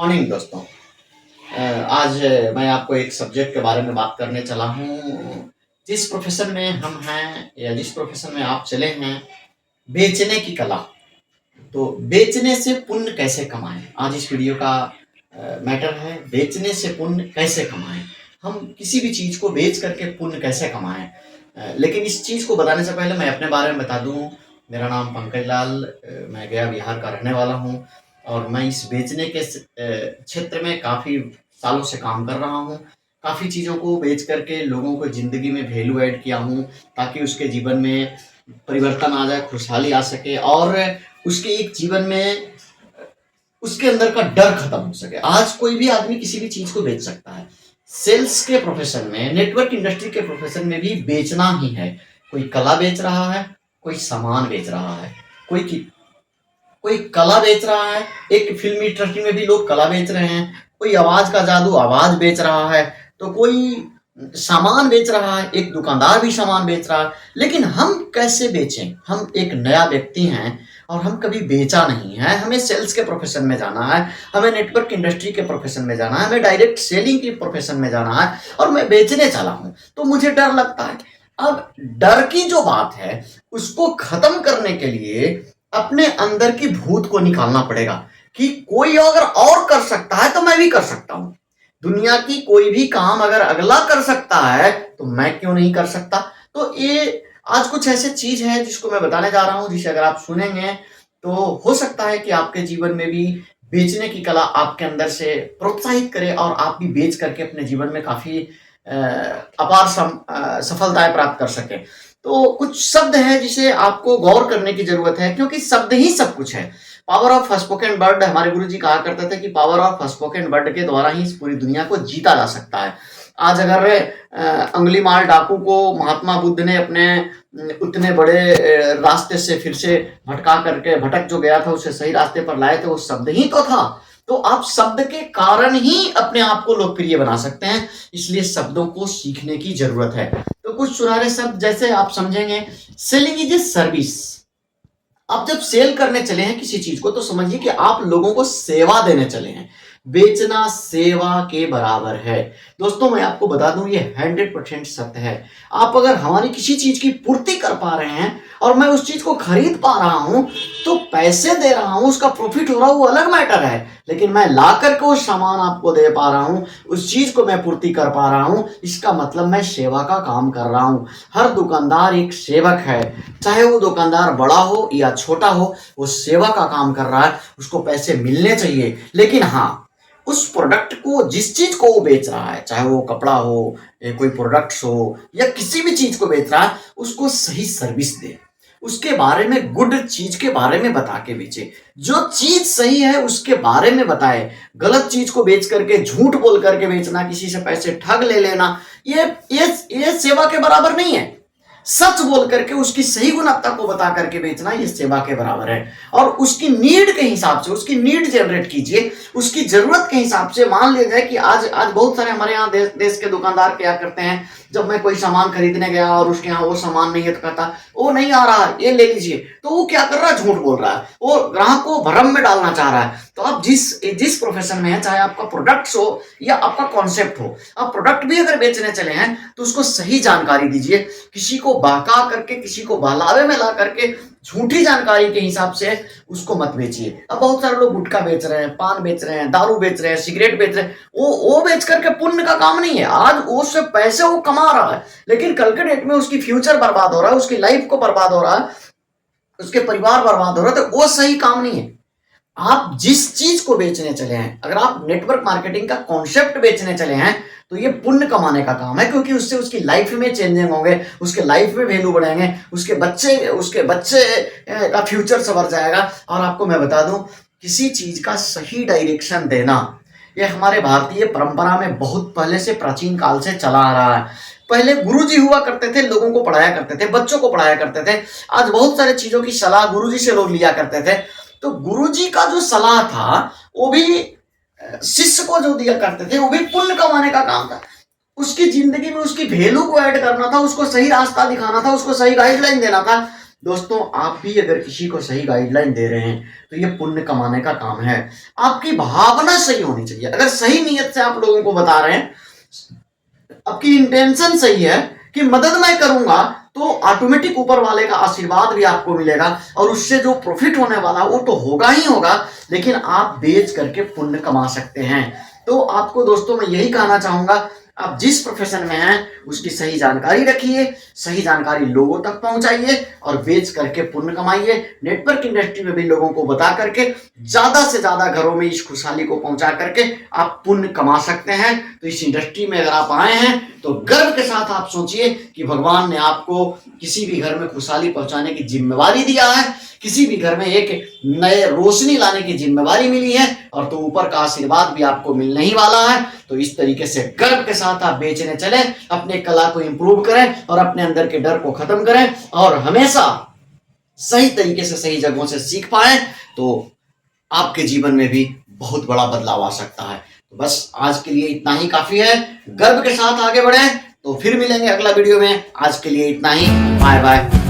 Morning दोस्तों। आज मैं आपको एक सब्जेक्ट के बारे में बात करने चला हूँ। जिस प्रोफेशन में हम हैं या जिस प्रोफेशन में आप चले हैं, बेचने की कला। तो बेचने से पुण्य कैसे कमाएं, आज इस वीडियो का मैटर है। बेचने से पुण्य कैसे कमाएं, हम किसी भी चीज़ को बेच करके पुण्य कैसे कमाएं। लेकिन इस चीज़ को बताने से पहले मैं अपने बारे में बता दूं। मेरा नाम पंकज लाल, मैं गया बिहार का रहने वाला हूं और मैं इस बेचने के क्षेत्र में काफ़ी सालों से काम कर रहा हूं। काफ़ी चीज़ों को बेच करके लोगों को ज़िंदगी में वैल्यू ऐड किया हूं, ताकि उसके जीवन में परिवर्तन आ जाए, खुशहाली आ सके और उसके एक जीवन में उसके अंदर का डर खत्म हो सके। आज कोई भी आदमी किसी भी चीज को बेच सकता है। सेल्स के प्रोफेशन में, नेटवर्क इंडस्ट्री के प्रोफेशन में भी बेचना ही है। कोई कला बेच रहा है, कोई सामान बेच रहा है, कोई कला बेच रहा है। एक फिल्म इंडस्ट्री में भी लोग कला बेच रहे हैं। कोई आवाज का जादू, आवाज बेच रहा है, तो कोई सामान बेच रहा है, एक दुकानदार भी सामान बेच रहा है। लेकिन हम कैसे बेचें? हम एक नया व्यक्ति हैं और हम कभी बेचा नहीं है। हमें सेल्स के प्रोफेशन में जाना है, हमें नेटवर्क इंडस्ट्री के प्रोफेशन में जाना है, हमें डायरेक्ट सेलिंग के प्रोफेशन में जाना है और मैं बेचने चला हूं, तो मुझे डर लगता है। अब डर की जो बात है, उसको खत्म करने के लिए अपने अंदर की भूत को निकालना पड़ेगा कि कोई अगर और कर सकता है तो मैं भी कर सकता हूं। दुनिया की कोई भी काम अगर अगला कर सकता है तो मैं क्यों नहीं कर सकता। तो ये आज कुछ ऐसे चीज है जिसको मैं बताने जा रहा हूं, जिसे अगर आप सुनेंगे तो हो सकता है कि आपके जीवन में भी बेचने की कला आपके अंदर से प्रोत्साहित करे और आप भी बेच करके अपने जीवन में काफी अपार सफलताएं प्राप्त कर सके। तो कुछ शब्द है जिसे आपको गौर करने की जरूरत है, क्योंकि शब्द ही सब कुछ है। पावर ऑफ स्पोकन वर्ड, हमारे गुरुजी कहा करते थे कि पावर ऑफ स्पोकन वर्ड के द्वारा ही इस पूरी दुनिया को जीता जा सकता है। आज अगर अंगुली माल डाकू को महात्मा बुद्ध ने अपने उतने बड़े रास्ते से फिर से भटका करके, भटक जो गया था उसे सही रास्ते पर लाए थे, वो शब्द ही तो था। तो आप शब्द के कारण ही अपने आप को लोकप्रिय बना सकते हैं, इसलिए शब्दों को सीखने की जरूरत है। तो कुछ सुनहरे शब्द जैसे आप समझेंगे, सेलिंग इज ए सर्विस। आप जब सेल करने चले हैं किसी चीज को, तो समझिए कि आप लोगों को सेवा देने चले हैं। बेचना सेवा के बराबर है। दोस्तों मैं आपको बता दूं, ये 100% सत्य है। आप अगर हमारी किसी चीज की पूर्ति कर पा रहे हैं और मैं उस चीज को खरीद पा रहा हूं, तो पैसे दे रहा हूं, उसका प्रॉफिट हो रहा है, वो अलग मैटर है। लेकिन मैं ला करके वो सामान आपको दे पा रहा हूं, उस चीज को मैं पूर्ति कर पा रहा हूं, इसका मतलब मैं सेवा का काम कर रहा हूं। हर दुकानदार एक सेवक है, चाहे वो दुकानदार बड़ा हो या छोटा हो, वो सेवा का काम कर रहा है, उसको पैसे मिलने चाहिए। लेकिन हाँ, उस प्रोडक्ट को, जिस चीज को वो बेच रहा है, चाहे वो कपड़ा हो या कोई प्रोडक्ट्स हो या किसी भी चीज को बेच रहा है, उसको सही सर्विस दे, उसके बारे में, गुड चीज के बारे में बता के बेचे। जो चीज सही है उसके बारे में बताए। गलत चीज को बेच करके, झूठ बोल करके बेचना, किसी से पैसे ठग ले लेना, ये सेवा के बराबर नहीं है। सच बोल करके उसकी सही गुणवत्ता को बता करके बेचना, ये सेवा के बराबर है। और उसकी नीड के हिसाब से, उसकी नीड जनरेट कीजिए, उसकी जरूरत के हिसाब से। मान लिया जाए कि आज बहुत सारे हमारे यहाँ देश के दुकानदार क्या करते हैं, जब मैं कोई सामान खरीदने गया और उसके यहाँ वो सामान नहीं है तो कहता वो नहीं आ रहा, ये ले लीजिए। तो वो क्या कर रहा है? झूठ बोल रहा है, वो ग्राहक को भ्रम में डालना चाह रहा है। तो आप जिस प्रोफेशन में है, चाहे आपका प्रोडक्ट हो या आपका कॉन्सेप्ट हो, आप प्रोडक्ट भी अगर बेचने चले हैं तो उसको सही जानकारी दीजिए। किसी को बहका करके, किसी को बहलावे में ला करके झूठी जानकारी के हिसाब से उसको मत बेचिए। अब बहुत सारे लोग गुटखा बेच रहे हैं, पान बेच रहे हैं, दारू बेच रहे हैं, सिगरेट बेच रहे हैं। वो बेच करके पुण्य का काम नहीं है। आज उससे पैसे वो कमा रहा है, लेकिन कल के डेट में उसकी फ्यूचर बर्बाद हो रहा है, उसकी लाइफ को बर्बाद हो रहा है, उसके परिवार बर्बाद हो रहा है। तो वो सही काम नहीं है। आप जिस चीज को बेचने चले हैं, अगर आप नेटवर्क मार्केटिंग का कॉन्सेप्ट बेचने चले हैं, तो ये पुण्य कमाने का काम है, क्योंकि उससे उसकी लाइफ में चेंजिंग होंगे, उसके लाइफ में वैल्यू बढ़ेंगे, उसके बच्चे का फ्यूचर संवर जाएगा। और आपको मैं बता दूं, किसी चीज का सही डायरेक्शन देना, ये हमारे भारतीय परंपरा में बहुत पहले से, प्राचीन काल से चला आ रहा है। पहले गुरुजी हुआ करते थे, लोगों को पढ़ाया करते थे, बच्चों को पढ़ाया करते थे। आज बहुत सारी चीजों की सलाह गुरुजी से लोग लिया करते थे। तो गुरुजी का जो सलाह था, वो भी शिष्य को जो दिया करते थे, वो भी पुण्य कमाने का काम था। उसकी जिंदगी में उसकी वैल्यू को ऐड करना था, उसको सही रास्ता दिखाना था, उसको सही गाइडलाइन देना था। दोस्तों आप भी अगर किसी को सही गाइडलाइन दे रहे हैं तो ये पुण्य कमाने का काम है। आपकी भावना सही होनी चाहिए। अगर सही नीयत से आप लोगों को बता रहे हैं, आपकी इंटेंशन सही है कि मदद मैं करूंगा, तो ऑटोमेटिक ऊपर वाले का आशीर्वाद भी आपको मिलेगा और उससे जो प्रॉफिट होने वाला वो तो होगा ही होगा, लेकिन आप बेच करके पुण्य कमा सकते हैं। तो आपको दोस्तों मैं यही कहना चाहूंगा, आप जिस प्रोफेशन में हैं उसकी सही जानकारी रखिए, सही जानकारी लोगों तक पहुंचाइए और बेच करके पुण्य कमाइए। नेटवर्क इंडस्ट्री में भी लोगों को बता करके ज्यादा से ज्यादा घरों में इस खुशहाली को पहुंचा करके आप पुण्य कमा सकते हैं। तो इस इंडस्ट्री में अगर आप आए हैं तो गर्व के साथ आप सोचिए कि भगवान ने आपको किसी भी घर में खुशहाली पहुंचाने की जिम्मेवारी दिया है, किसी भी घर में एक नए रोशनी लाने की जिम्मेवारी मिली है, और तो ऊपर का आशीर्वाद भी आपको मिलने ही वाला है। तो इस तरीके से गर्व के साथ आप बेचने चले, अपने कला को इंप्रूव करें और अपने अंदर के डर को खत्म करें और हमेशा सही तरीके से सही जगहों से सीख पाए, तो आपके जीवन में भी बहुत बड़ा बदलाव आ सकता है। तो बस आज के लिए इतना ही काफी है। गर्व के साथ आगे बढ़े, तो फिर मिलेंगे अगला वीडियो में। आज के लिए इतना ही। Bye bye.